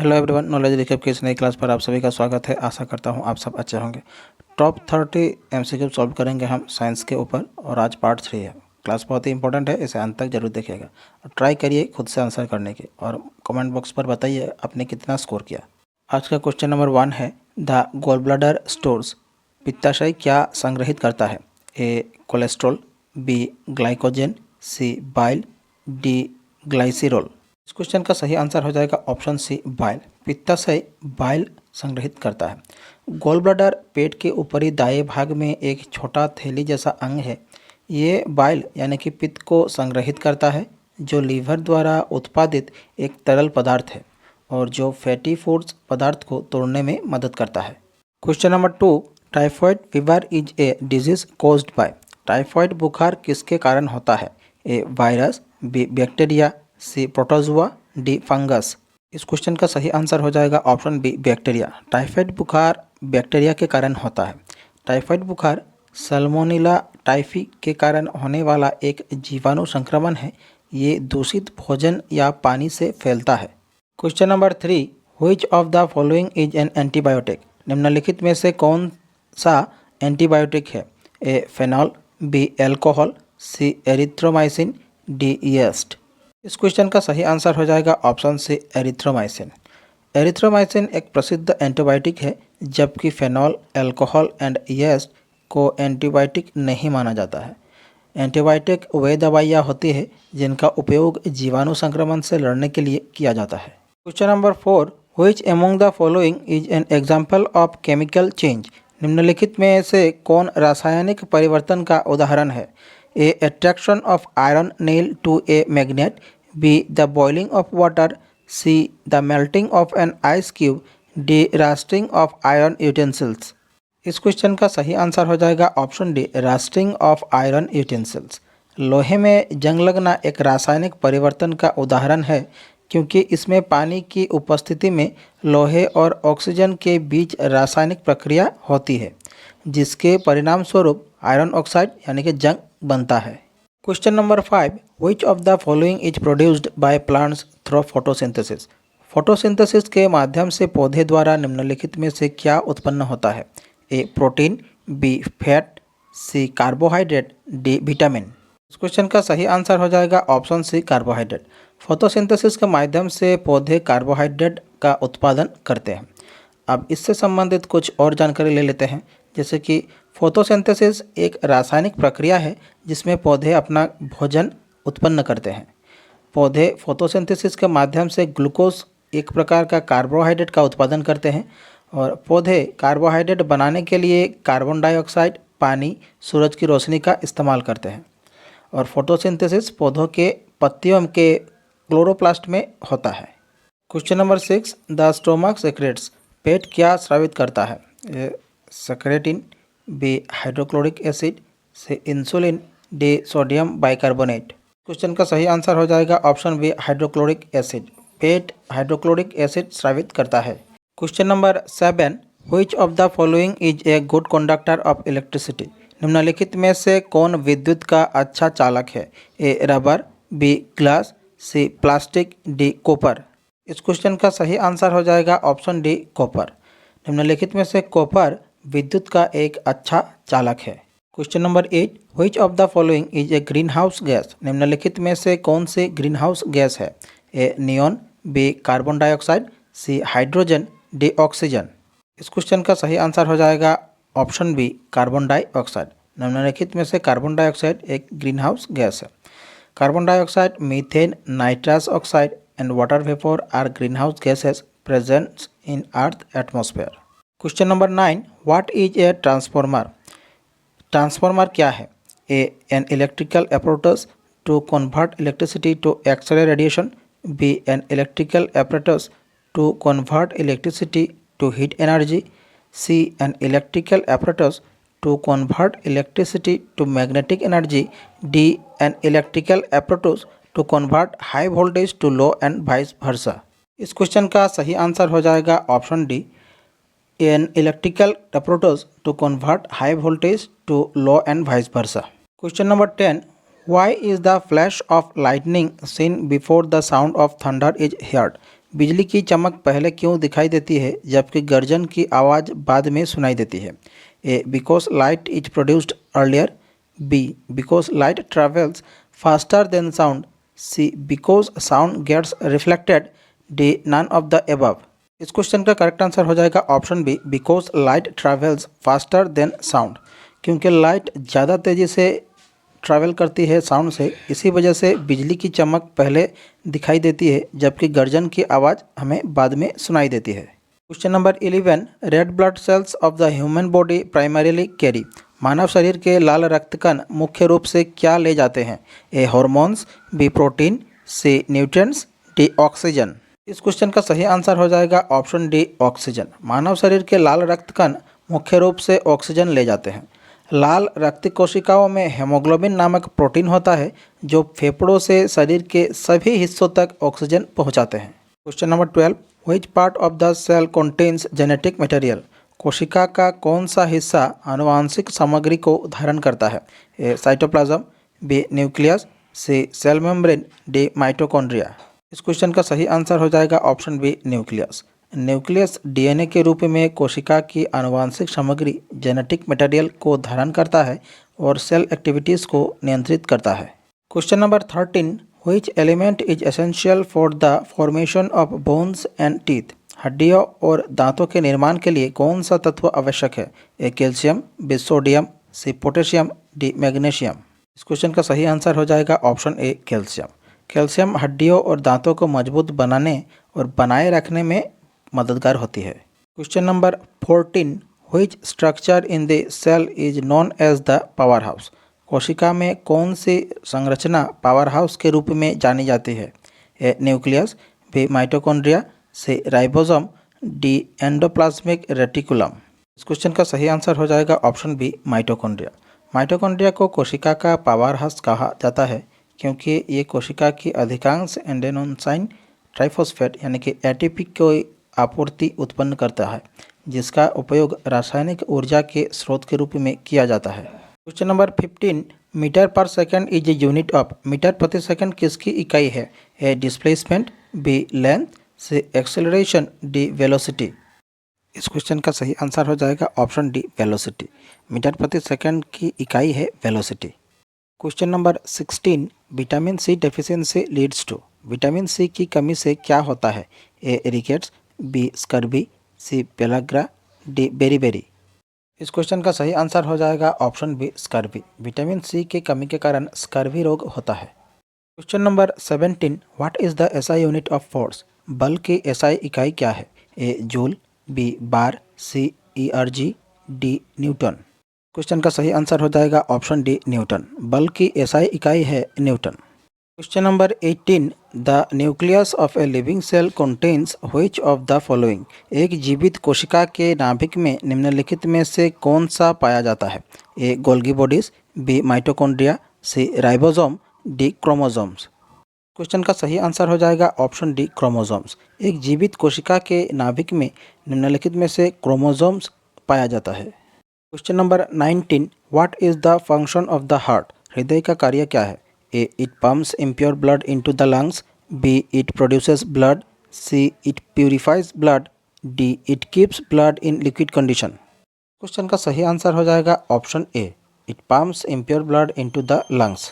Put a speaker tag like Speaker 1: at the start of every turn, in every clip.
Speaker 1: Hello everyone, knowledge recap की इस नई क्लास पर आप सभी का स्वागत है। आशा करता हूं आप सब अच्छे होंगे। टॉप 30 एमसीक्यू सॉल्व करेंगे हम साइंस के ऊपर और आज पार्ट 3 है। क्लास बहुत ही इंपॉर्टेंट है, इसे अंत तक जरूर देखिएगा और ट्राई करिए खुद से आंसर करने की और कमेंट बॉक्स पर बताइए आपने कितना स्कोर किया। आज का क्वेश्चन नंबर 1 है, द गॉल ब्लैडर स्टोर्स पित्ताशय क्या संग्रहित करता है? ए कोलेस्ट्रॉल, बी ग्लाइकोजन, सी बाइल, डी ग्लाइसिरोल। इस क्वेश्चन का सही आंसर हो जाएगा ऑप्शन सी बाइल। पित्ताशय बाइल संग्रहित करता है। गॉल ब्लैडर पेट के ऊपरी दाएं भाग में एक छोटा थैली जैसा अंग है। ये बाइल यानी कि पित्त को संग्रहित करता है, जो लीवर द्वारा उत्पादित एक तरल पदार्थ है और जो फैटी फूड्स पदार्थ को तोड़ने में मदद करता है। Question number 2, typhoid fever is a disease caused by. Typhoid बुखार किसके कारण होता है? ए वायरस, बी बैक्टीरिया, सी प्रोटोजुआ, डी फंगस। इस क्वेश्चन का सही आंसर हो जाएगा ऑप्शन बी बैक्टीरिया। टाइफाइड बुखार बैक्टीरिया के कारण होता है। टाइफाइड बुखार सल्मोनेला टाइफी के कारण होने वाला एक जीवाणु संक्रमण है। ये दूषित भोजन या पानी से फैलता है। Question number 3, which of the following is an antibiotic. निम्नलिखित में से कौन सा एंटीबायोटिक है? ए फेनॉल, बी एल्कोहल, सी एरिथ्रोमाइसिन, डी यीस्ट। इस क्वेश्चन का सही आंसर हो जाएगा ऑप्शन सी एरिथ्रोमाइसिन। एरिथ्रोमाइसिन एक प्रसिद्ध एंटीबायोटिक है, जबकि फेनॉल, अल्कोहल एंड यीस्ट को एंटीबायोटिक नहीं माना जाता है। एंटीबायोटिक वे दवाइयाँ होती है जिनका उपयोग जीवाणु संक्रमण से लड़ने के लिए किया जाता है। Question number 4, which among the following is an example of chemical change. निम्नलिखित में से कौन रासायनिक परिवर्तन का उदाहरण है? A attraction of iron nail to a magnet, B the boiling of water, C the melting of an ice cube, D rusting of iron utensils. इस क्वेश्चन का सही आंसर हो जाएगा option D rusting of iron utensils. लोहे में जंग लगना एक रासायनिक परिवर्तन का उदाहरण है, क्योंकि इसमें पानी की उपस्थिति में लोहे और ऑक्सीजन के बीच रासायनिक प्रक्रिया होती है, जिसके परिणाम स्वरूप आयरन ऑक्साइड यानी कि जंग बनता है। Question number 5, which of the following is produced by plants through photosynthesis. Photosynthesis के माध्यम से पौधे द्वारा निम्नलिखित में से क्या उत्पन्न होता है? A protein, B fat, C carbohydrate, D vitamin. इस क्वेश्चन का सही आंसर हो जाएगा ऑप्शन सी कार्बोहाइड्रेट। फोटोसिंथेसिस के माध्यम से पौधे कार्बोहाइड्रेट का उत्पादन करते हैं। अब इससे संबंधित कुछ और जानकारी ले लेते हैं, जैसे कि फोटोसिंथेसिस एक रासायनिक प्रक्रिया है जिसमें पौधे अपना भोजन उत्पन्न करते हैं। पौधे फोटोसिंथेसिस के माध्यम से ग्लूकोज एक प्रकार का कार्बोहाइड्रेट का उत्पादन करते हैं और पौधे कार्बोहाइड्रेट बनाने के लिए कार्बन डाइऑक्साइड, पानी, सूरज की रोशनी का इस्तेमाल करते हैं। और फोटोसिंथेसिस पौधों के पत्तियों के क्लोरोप्लास्ट में होता है। Question number 6, the stomach secretes. पेट क्या स्रावित करता है? A secretin, B hydrochloric acid, C insulin, D sodium bicarbonate. Question का सही आंसर हो जाएगा ऑप्शन बी हाइड्रोक्लोरिक एसिड। पेट हाइड्रोक्लोरिक एसिड स्रावित करता है। Question number 7, which of the following is a good conductor of electricity. निम्नलिखित में से कौन विद्युत का अच्छा चालक है? A rubber, B glass, C plastic, D copper. इस क्वेश्चन का सही आंसर हो जाएगा ऑप्शन डी कॉपर। निम्नलिखित में से कॉपर विद्युत का एक अच्छा चालक है। Question number 8, which of the following is A green house gas. निम्नलिखित में से कौन सी ग्रीन हाउस गैस है? ए neon, B carbon dioxide, C hydrogen, D oxygen. इस क्वेश्चन का सही आंसर हो जाएगा ऑप्शन बी कार्बन डाइऑक्साइड। निम्नलिखित में से कार्बन डाइऑक्साइड एक ग्रीन हाउस गैस है। Carbon dioxide, methane, nitrous oxide and water vapour are green house gases present in earth atmosphere. Question number 9, what is a transformer. Transformer क्या है? A an electrical apparatus to convert electricity to X-ray radiation, B an electrical apparatus to convert electricity to heat energy, C an electrical apparatus to convert electricity to magnetic energy, D an electrical apparatus to convert high voltage to low and vice versa. इस question का सही answer हो जाएगा option D an electrical apparatus to convert high voltage to low and vice versa. Question number 10, why is the flash of lightning seen before the sound of thunder is heard? बिजली की चमक पहले क्यों दिखाई देती है जबकि गर्जन की आवाज़ बाद में सुनाई देती है? A because light is produced earlier, B because light travels faster than sound, C because sound gets reflected, D none of the above. इस क्वेश्चन का करेक्ट आंसर हो जाएगा option B, because light travels faster than sound. क्योंकि light ज़्यादा तेज़ी से travel करती है साउंड से, इसी वजह से बिजली की चमक पहले दिखाई देती है जबकि गर्जन की आवाज़ हमें बाद में सुनाई देती है। Question number 11, red blood cells of the human body primarily carry. मानव शरीर के लाल रक्त कण मुख्य रूप से क्या ले जाते हैं? ए हॉर्मोन्स, बी प्रोटीन, सी न्यूट्रिएंट्स, डी ऑक्सीजन। इस क्वेश्चन का सही आंसर हो जाएगा ऑप्शन डी, ऑक्सीजन। मानव शरीर के लाल रक्त कण मुख्य रूप से ऑक्सीजन ले जाते हैं। लाल रक्त कोशिकाओं में हेमोग्लोबिन नामक प्रोटीन होता है जो फेफड़ों से शरीर के सभी हिस्सों तक ऑक्सीजन पहुंचाते हैं। Question number 12, which part of the cell contains genetic material. कोशिका का कौन सा हिस्सा आनुवांशिक सामग्री को धारण करता है? A cytoplasm, B nucleus, C cell membrane, D mitochondria. इस क्वेश्चन का सही आंसर हो जाएगा option B, nucleus. Nucleus DNA के रूप में कोशिका की आनुवांशिक सामग्री जेनेटिक मटेरियल को धारण करता है और सेल एक्टिविटीज़ को नियंत्रित करता है। Question number 13, which element is essential for the formation of bones and teeth. हड्डियों और दांतों के निर्माण के लिए कौन सा तत्व आवश्यक है? A calcium, B sodium, C potassium, D magnesium. इस क्वेश्चन का सही आंसर हो जाएगा ऑप्शन ए, कैल्शियम। कैल्शियम हड्डियों और दांतों को मजबूत बनाने और बनाए रखने में मददगार होती है। Question number 14, which structure in the cell is known as the powerhouse. कोशिका में कौन सी संरचना पावर हाउस के रूप में जानी जाती है? ए न्यूक्लियस, बी माइटोकॉन्ड्रिया, सी राइबोसोम, डी एंडोप्लाज्मिक रेटिकुलम। इस क्वेश्चन का सही आंसर हो जाएगा ऑप्शन बी, माइटोकॉन्ड्रिया। माइटोकॉन्ड्रिया को कोशिका का पावर हाउस कहा जाता है क्योंकि ये कोशिका की अधिकांश एडेनोसाइन ट्राइफॉस्फेट यानी कि एटीपी की आपूर्ति उत्पन्न करता है, जिसका उपयोग रासायनिक ऊर्जा के स्रोत के रूप में किया जाता है। Question number 15, metre per second is a unit of. Metre प्रति सेकंड किसकी इकाई है? A displacement, B length, C acceleration, D velocity. इस क्वेश्चन का सही आंसर हो जाएगा ऑप्शन डी, वेलोसिटी। मीटर प्रति सेकंड की इकाई है velocity. Question number 16, vitamin C deficiency leads to. Vitamin C की कमी से क्या होता है? A rickets, B scurvy, C pellagra, D beriberi. इस क्वेश्चन का सही आंसर हो जाएगा option B, scurvy. Vitamin C की कमी के कारण स्कर्वी रोग होता है। Question number 17, what is the SI unit of force. बल की एसआई इकाई क्या है? A joule, B bar, C ERG, D newton. Question का सही आंसर हो जाएगा ऑप्शन डी, न्यूटन। बल की एसआई इकाई है newton. Question number 18, the nucleus of a living cell contains which of the following. एक जीवित कोशिका के नाभिक में निम्नलिखित में से कौन सा पाया जाता है? ए गोल्गी बॉडीज, बी माइटोकॉन्ड्रिया, सी राइबोसोम, डी क्रोमोसोम्स। क्वेश्चन का सही आंसर हो जाएगा ऑप्शन डी, क्रोमोसोम्स। एक जीवित कोशिका के नाभिक में निम्नलिखित में से क्रोमोसोम्स पाया जाता है। Question number 19, what is the function of the heart. हृदय का कार्य क्या है? A it pumps impure blood into the lungs, B it produces blood, C it purifies blood, D it keeps blood in liquid condition. Question का सही answer हो जाएगा option A, it pumps impure blood into the lungs.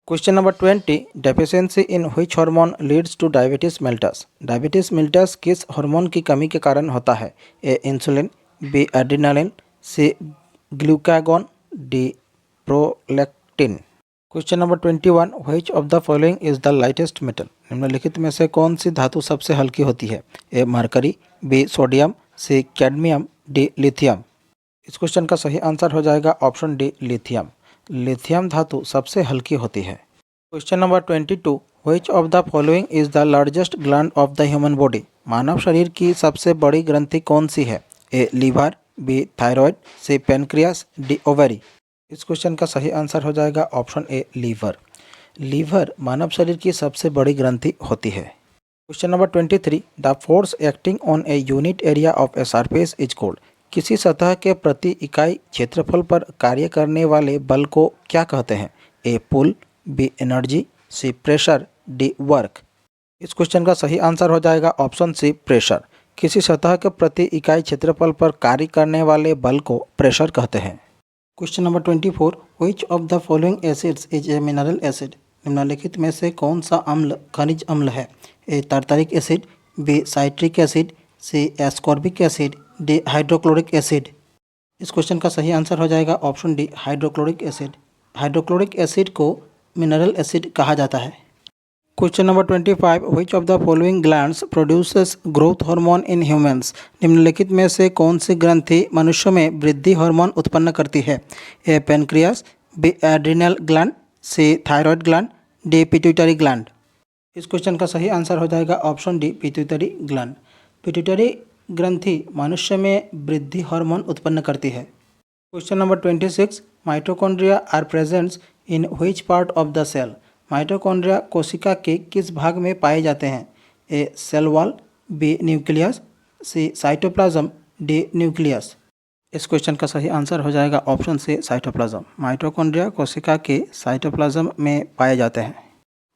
Speaker 1: Question number 20, deficiency in which hormone leads to diabetes mellitus. Diabetes मेल्टस किस hormone की कमी के कारण होता है? A insulin, B adrenaline, C glucagon, D prolactin. Question number 21, which of the following is the lightest metal. निम्नलिखित में से कौन सी धातु सबसे हल्की होती है? ए मरकरी, बी सोडियम, सी कैडमियम, डी लिथियम। इस क्वेश्चन का सही आंसर हो जाएगा ऑप्शन डी, लिथियम। लिथियम धातु सबसे हल्की होती है। Question number 22, which of the following is the largest gland of the human body. मानव शरीर की सबसे बड़ी ग्रंथि कौन सी है? A liver, B thyroid, C pancreas, D ovary. इस क्वेश्चन का सही आंसर हो जाएगा ऑप्शन ए, लीवर। लीवर मानव शरीर की सबसे बड़ी ग्रंथि होती है। Question number 23, the force acting on a unit area of a surface is called. किसी सतह के प्रति इकाई क्षेत्रफल पर कार्य करने वाले बल को क्या कहते हैं? ए पुल, बी एनर्जी, सी प्रेशर, डी वर्क। इस क्वेश्चन का सही आंसर हो जाएगा ऑप्शन सी प्रेशर। किसी सतह के प्रति इकाई क्षेत्रफल पर कार्य करने वाले बल को प्रेशर कहते हैं। Question number 24, which of the following acids is a mineral acid. निम्नलिखित में से कौन सा अम्ल खनिज अम्ल है? A tartaric acid, B citric acid, C ascorbic acid, D hydrochloric acid. इस क्वेश्चन का सही आंसर हो जाएगा option D hydrochloric acid. Hydrochloric acid को मिनरल एसिड कहा जाता है। Question number 25, which of the following glands produces growth hormone in humans. निम्नलिखित में से कौन सी ग्रंथि मनुष्यों में वृद्धि हार्मोन उत्पन्न करती है? A pancreas, B adrenal gland, C thyroid gland, D pituitary gland. इस क्वेश्चन का सही आंसर हो जाएगा option D pituitary gland. Pituitary ग्रंथि मनुष्य में वृद्धि हार्मोन उत्पन्न करती है। Question number 26, mitochondria are presents in which part of the cell. माइटोकॉन्ड्रिया कोशिका के किस भाग में पाए जाते हैं? A cell wall, B nucleus, C cytoplasm, D nucleus. इस क्वेश्चन का सही आंसर हो जाएगा ऑप्शन सी साइटोप्लाज्म। माइटोकॉन्ड्रिया कोशिका के साइटोप्लाज्म में पाए जाते हैं।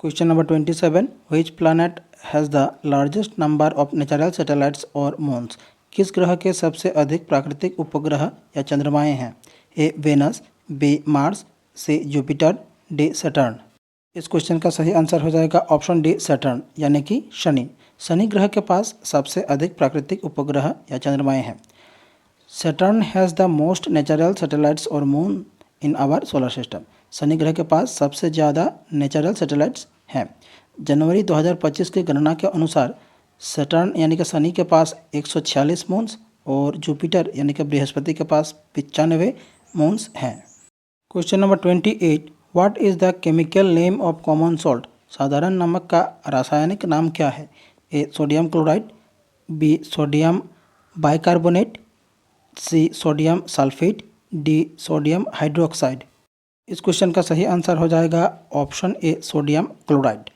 Speaker 1: Question number 27, which planet has the largest number of natural satellites और मून्स। किस ग्रह के सबसे अधिक प्राकृतिक उपग्रह या चंद्रमाएँ हैं? ए वेनस, बी मार्स, सी जुपिटर, डी सैटर्न। इस क्वेश्चन का सही आंसर हो जाएगा ऑप्शन डी सैटर्न यानी कि शनि। शनि ग्रह के पास सबसे अधिक प्राकृतिक उपग्रह या चंद्रमाएँ हैं। Saturn has the most natural satellites और moon in our solar system. शनि ग्रह के पास सबसे ज़्यादा नेचुरल सैटेलाइट्स हैं। जनवरी 2025 की गणना के अनुसार सैटर्न यानी कि शनि के पास 146 मून्स और जुपिटर यानी कि बृहस्पति के पास 95 मून्स हैं। Question number 28, what is the chemical name of common salt. साधारण नमक का रासायनिक नाम क्या है? A sodium chloride, B sodium bicarbonate, C sodium sulphate, D sodium hydroxide. इस क्वेश्चन का सही आंसर हो जाएगा option A sodium chloride.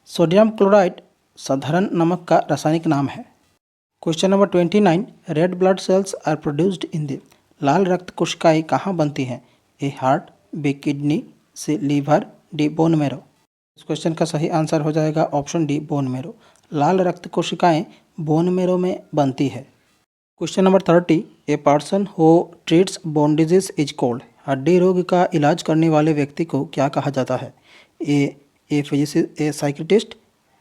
Speaker 1: Sodium chloride साधारण नमक का रासायनिक नाम है। Question number 29, red blood cells are produced in the. लाल रक्त कोशिकाएं कहाँ बनती हैं? A heart, B kidney, C liver, D bone marrow. इस क्वेश्चन का सही आंसर हो जाएगा ऑप्शन डी बोन मैरो। लाल रक्त कोशिकाएं बोन मैरो में बनती है। Question number 30, a person who treats bone disease is called. हड्डी रोग का इलाज करने वाले व्यक्ति को क्या कहा जाता है? A physician, A psychiatrist,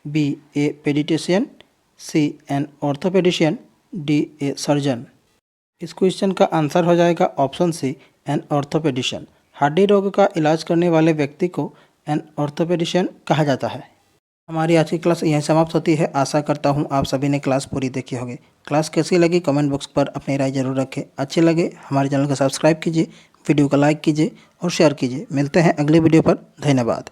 Speaker 1: B a pediatrician, C an orthopedician, D a surgeon. इस क्वेश्चन का आंसर हो जाएगा ऑप्शन सी एन ऑर्थोपेडिशियन। हड्डी रोग का इलाज करने वाले व्यक्ति को एन ऑर्थोपेडिशियन कहा जाता है। हमारी आज की क्लास यहीं समाप्त होती है। आशा करता हूँ आप सभी ने क्लास पूरी देखी होगी। क्लास कैसी लगी कमेंट बॉक्स पर अपनी राय जरूर रखें। अच्छी लगे हमारे चैनल को सब्सक्राइब कीजिए, वीडियो को लाइक कीजिए और शेयर कीजिए। मिलते हैं अगले वीडियो पर। धन्यवाद।